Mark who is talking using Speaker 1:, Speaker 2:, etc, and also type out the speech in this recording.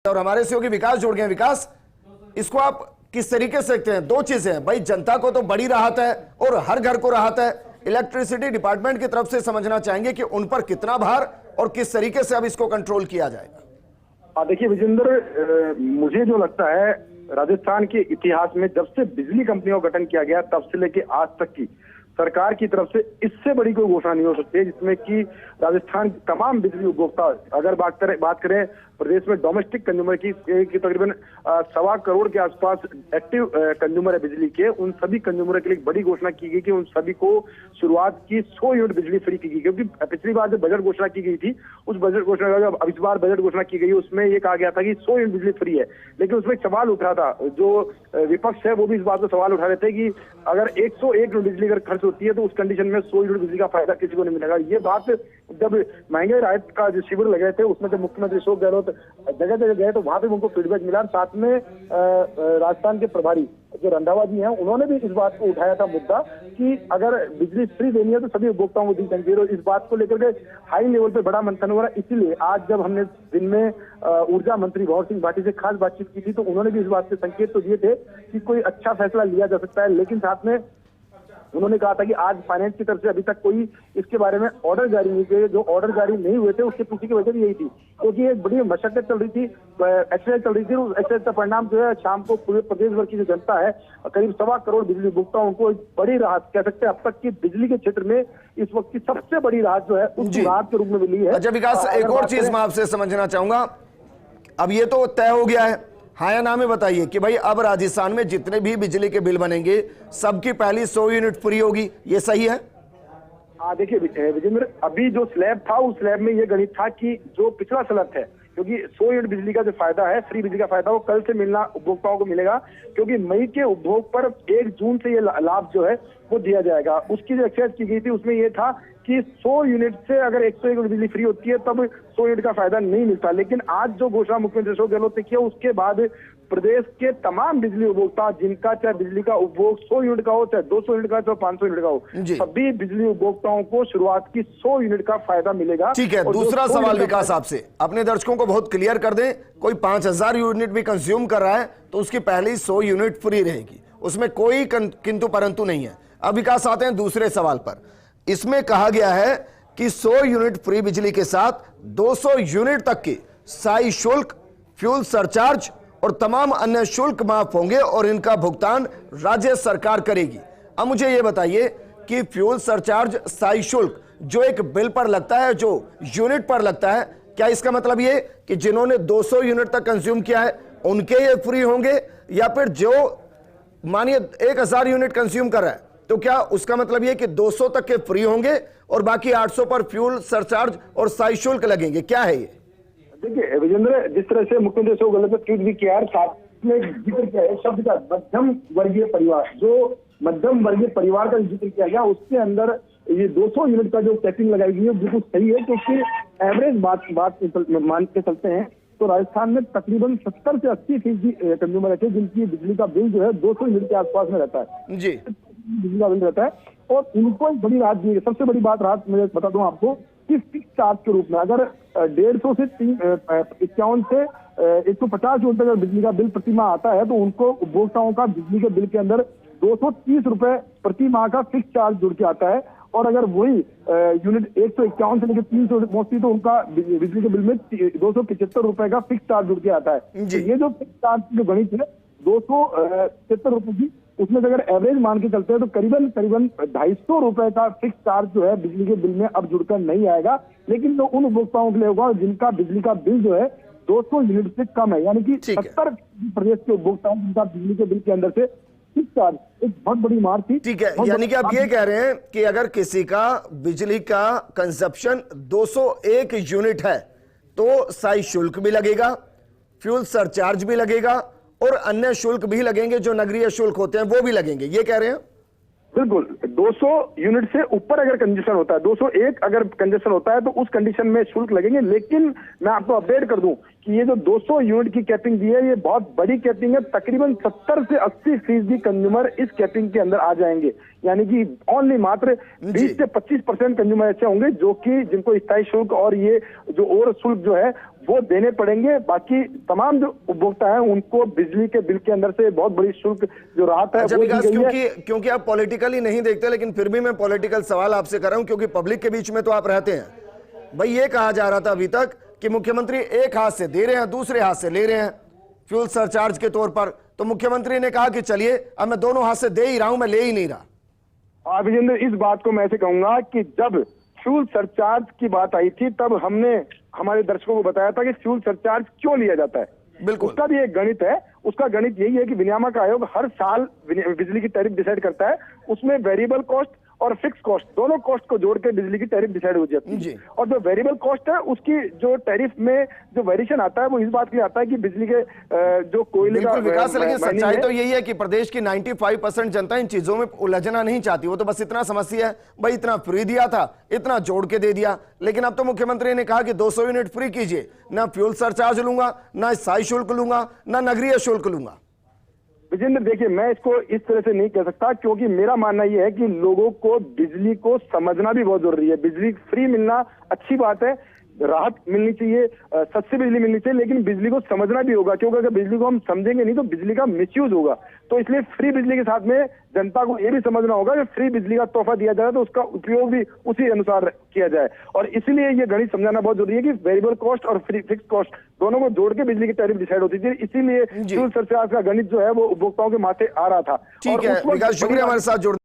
Speaker 1: और हमारे सहयोगी विकास जुड़ गए। विकास, इसको आप किस तरीके से देखते हैं? दो चीजें हैं भाई, जनता को तो बड़ी राहत है और हर घर को राहत है। इलेक्ट्रिसिटी डिपार्टमेंट की तरफ से समझना चाहेंगे कि उन पर कितना भार और किस तरीके से अब इसको कंट्रोल किया जाएगा।
Speaker 2: देखिए विजेंद्र, मुझे जो लगता है राजस्थान के इतिहास में जब से बिजली कंपनियों का गठन किया गया तब से लेके आज तक की सरकार की तरफ से इससे बड़ी कोई घोषणा नहीं हो सकती है जिसमें कि राजस्थान के तमाम बिजली उपभोक्ता, अगर बात करें प्रदेश में डोमेस्टिक कंज्यूमर की तकरीबन 1.25 करोड़ के आसपास एक्टिव कंज्यूमर है बिजली के, उन सभी कंज्यूमर के लिए बड़ी घोषणा की गई कि उन सभी को शुरुआत की 100 यूनिट बिजली फ्री की गई। क्योंकि पिछली बार जब बजट घोषणा की गई थी, उस बजट घोषणा का अब इस बार बजट घोषणा की गई उसमें ये कहा गया था कि 100 यूनिट बिजली फ्री है। लेकिन उसमें एक सवाल उठ रहा था, जो विपक्ष है वो भी इस बात पर सवाल उठा रहे थे कि अगर 101 यूनिट बिजली अगर खर्च होती है तो उस कंडीशन में 100 यूनिट बिजली का फायदा किसी को नहीं मिलेगा। ये बात जब महंगाई राहत का जो शिविर लगे थे उसमें जब मुख्यमंत्री अशोक गहलोत जगह जगह गए तो वहां पे उनको फीडबैक मिला। साथ में राजस्थान के प्रभारी जो रंधावा जी हैं उन्होंने भी इस बात को उठाया था मुद्दा कि अगर बिजली फ्री देनी है तो सभी उपभोक्ताओं को दी जानी चाहिए। इस बात को लेकर के हाई लेवल पे बड़ा मंथन हो रहा है। इसीलिए आज जब हमने दिन में ऊर्जा मंत्री गौर सिंह भाटी से खास बातचीत की थी तो उन्होंने भी इस बात के संकेत तो दिए थे कि कोई अच्छा फैसला लिया जा सकता है। लेकिन साथ में उन्होंने कहा था कि आज फाइनेंस की तरफ से अभी तक कोई इसके बारे में ऑर्डर जारी नहीं किए। जो ऑर्डर जारी नहीं हुए थे उसके पीछे की वजह भी यही थी क्योंकि एक बड़ी मशक्कत चल रही थी, एक्सरसाइज चल रही थी। उस एक्सरसाइज का परिणाम जो है शाम को पूरे प्रदेश भर की जो जनता है करीब 1.25 करोड़ बिजली उपभोक्ताओं को बड़ी राहत कह सकते हैं अब तक की बिजली के क्षेत्र में इस वक्त की सबसे बड़ी राहत जो है उस राहत के रूप में मिली है।
Speaker 1: अच्छा विकास, एक और चीज मैं आपसे समझना चाहूंगा, अब ये तो तय हो गया है, हाँ या ना में बताइए कि भाई अब राजस्थान में जितने भी बिजली के बिल बनेंगे सबकी पहली 100 यूनिट फ्री होगी, ये सही है?
Speaker 2: देखिए विजेंद्र, अभी जो स्लैब था उस स्लैब में ये गणित था कि जो पिछला स्लैब है, क्योंकि 100 यूनिट बिजली का जो फायदा है, फ्री बिजली का फायदा, वो कल से मिलना उपभोक्ताओं को मिलेगा क्योंकि मई के उपभोग पर 1 जून से ये लाभ जो है वो दिया जाएगा। उसकी जो एक्सरसाइज की गई थी उसमें ये था कि 100 यूनिट से अगर 101 यूनिट बिजली फ्री होती है तब 100 यूनिट का फायदा नहीं मिलता। लेकिन आज जो घोषणा मुख्यमंत्री अशोक गहलोत ने किया उसके बाद प्रदेश के तमाम बिजली उपभोक्ता, जिनका चाहे बिजली का उपभोग 100 यूनिट का हो, चाहे 200 यूनिट का, चाहे 500 यूनिट का हो, सभी बिजली उपभोक्ताओं को शुरुआत की 100 यूनिट का फायदा मिलेगा।
Speaker 1: ठीक है, दूसरा सवाल विकास आपसे, अपने दर्शकों को बहुत क्लियर कर दें, कोई 5000 यूनिट भी कंज्यूम कर रहा है तो उसकी पहली 100 यूनिट फ्री रहेगी, उसमें कोई किंतु परंतु नहीं है। अब विकास आते हैं दूसरे सवाल पर। इसमें कहा गया है कि 100 यूनिट फ्री बिजली के साथ 200 यूनिट तक की साई शुल्क, फ्यूल सरचार्ज और तमाम अन्य शुल्क माफ होंगे और इनका भुगतान राज्य सरकार करेगी। अब मुझे यह बताइए कि फ्यूल सरचार्ज, साई शुल्क जो एक बिल पर लगता है, जो यूनिट पर लगता है, क्या इसका मतलब ये कि जिन्होंने 200 यूनिट तक कंज्यूम किया है उनके ये फ्री होंगे, या फिर जो मानिए 1000 यूनिट कंज्यूम कर रहा है तो क्या उसका मतलब ये कि 200 तक के फ्री होंगे और बाकी 800 पर फ्यूल सरचार्ज और साई शुल्क लगेंगे? क्या है ये?
Speaker 2: देखिए विजेंद्र, जिस तरह से मुख्यमंत्री अशोक गहलोत ने ट्वीट भी किया है, साथ में जिक्र किया है शब्द का मध्यम वर्गीय परिवार, जो मध्यम वर्गीय परिवार का जिक्र किया गया उसके अंदर ये 200 यूनिट का जो कैपिंग लगाई गई है बिल्कुल सही है क्योंकि एवरेज बात मान के चलते हैं तो राजस्थान में तकरीबन 70 से 80% कंज्यूमर है जिनकी बिजली का बिल जो है 200 यूनिट के आसपास में रहता है जी, बिजली का बिल रहता है और उनको एक बड़ी राहत दी है। सबसे बड़ी बात राहत मैं बता दूं आपको कि फिक्स चार्ज के रूप में अगर 150 से 51 से 150 यूनिट अगर बिजली का बिल प्रति माह आता है तो उनको उपभोक्ताओं का बिजली के बिल के अंदर 230 रुपए प्रति माह का फिक्स चार्ज जुड़ के आता है। और अगर वही यूनिट 151 से लेकर 300 पहुंचती तो उनका बिजली के बिल में 275 रुपए का फिक्स चार्ज जुड़ के आता है। तो ये जो फिक्स चार्ज जो गणित है 275 रुपए की, उसमें अगर एवरेज मान के चलते हैं तो करीबन 250 रुपए का फिक्स चार्ज जो है बिजली के बिल में अब जुड़कर नहीं आएगा। लेकिन तो उन उपभोक्ताओं के लिए होगा जिनका बिजली का बिल जो है 200 यूनिट से कम है, यानी कि 70 प्रदेश के उपभोक्ताओं जिनका बिजली के बिल के अंदर से फिक्स चार्ज एक बहुत बड़ी मार थी। ठीक है,
Speaker 1: यानी कि आप ये कह रहे हैं कि अगर किसी का बिजली का कंजप्शन 201 यूनिट है तो साई शुल्क भी लगेगा, फ्यूल सरचार्ज भी लगेगा और अन्य शुल्क भी लगेंगे, जो नगरीय शुल्क होते हैं वो भी लगेंगे, ये कह रहे हैं?
Speaker 2: बिल्कुल, 200 यूनिट से ऊपर अगर कंजेशन होता है, 201 अगर कंजेशन होता है तो उस कंडीशन में शुल्क लगेंगे। लेकिन मैं आपको अपडेट कर दूं कि ये जो 200 यूनिट की कैपिंग दी है ये बहुत बड़ी कैपिंग है। तकरीबन 70 से 80% कंज्यूमर इस कैपिंग के अंदर आ जाएंगे, यानी कि ओनली मात्र 20 से 25% कंज्यूमर ऐसे होंगे जो कि जिनको स्थायी शुल्क और ये जो और शुल्क जो है वो देने पड़ेंगे। बाकी तमाम जो उपभोक्ता हैं उनको बिजली के बिल के अंदर से बहुत बड़ी शुल्क जो राहत है
Speaker 1: अच्छा
Speaker 2: वो दी
Speaker 1: विकास,
Speaker 2: गई है।
Speaker 1: क्योंकि आप पॉलिटिकली नहीं देखते, लेकिन फिर भी मैं पॉलिटिकल सवाल आपसे कर रहा हूं क्योंकि पब्लिक के बीच में तो आप रहते हैं। भाई ये कहा जा रहा था अभी तक कि मुख्यमंत्री एक हाथ से दे रहे हैं, दूसरे हाथ से ले रहे हैं फ्यूल सरचार्ज के तौर पर, तो मुख्यमंत्री ने कहा कि चलिए अब मैं दोनों हाथ से दे ही रहा हूं, मैं ले ही नहीं रहा।
Speaker 2: विजेंद्र, इस बात को मैं ऐसे कहूंगा कि जब फ्यूल सरचार्ज की बात आई थी तब हमने हमारे दर्शकों को बताया था कि फ्यूल सरचार्ज क्यों लिया जाता है।
Speaker 1: बिल्कुल।
Speaker 2: उसका भी एक गणित है। उसका गणित यही है कि विनियामक आयोग हर साल बिजली की टैरिफ डिसाइड करता है। उसमें वेरिएबल कॉस्ट और फिक्स कॉस्ट, दोनों कॉस्ट को जोड़ के बिजली की टैरिफ डिसाइड हो जाती है। और जो वेरिएबल कॉस्ट है उसकी जो टैरिफ में जो वेरिएशन आता है वो इस बात के लिए आता है कि बिजली के जो कोयले का
Speaker 1: विकास, लेकिन
Speaker 2: माइनिंग
Speaker 1: सच्चाई
Speaker 2: है।
Speaker 1: तो यही है कि प्रदेश की 95% जनता इन चीजों में उलझना नहीं चाहती। वो तो बस इतना समस्या है, भाई इतना फ्री दिया था, इतना जोड़ के दे दिया। लेकिन अब तो मुख्यमंत्री ने कहा कि 200 यूनिट फ्री कीजिए, ना फ्यूल सरचार्ज लूंगा, ना स्थायी शुल्क लूंगा, ना नगरीय शुल्क लूंगा।
Speaker 2: विजेंद्र, देखिए मैं इसको इस तरह से नहीं कह सकता क्योंकि मेरा मानना यह है कि लोगों को बिजली को समझना भी बहुत जरूरी है। बिजली फ्री मिलना अच्छी बात है, राहत मिलनी चाहिए, सस्ती बिजली मिलनी चाहिए, लेकिन बिजली को समझना भी होगा क्योंकि अगर बिजली को हम समझेंगे नहीं तो बिजली का मिसयूज होगा। तो इसलिए फ्री बिजली के साथ में जनता को यह भी समझना होगा कि फ्री बिजली का तोहफा दिया जाए तो उसका उपयोग भी उसी अनुसार किया जाए। और इसलिए ये गणित समझाना बहुत जरूरी है कि वेरिएबल कॉस्ट और फ्री फिक्स कॉस्ट दोनों को जोड़ के बिजली की टैरिफ डिसाइड होती थी। इसीलिए फ्यूल सरचार्ज का गणित जो है वो उपभोक्ताओं के माथे आ रहा था।
Speaker 1: ठीक है विकास, शुक्रिया हमारे साथ जुड़ने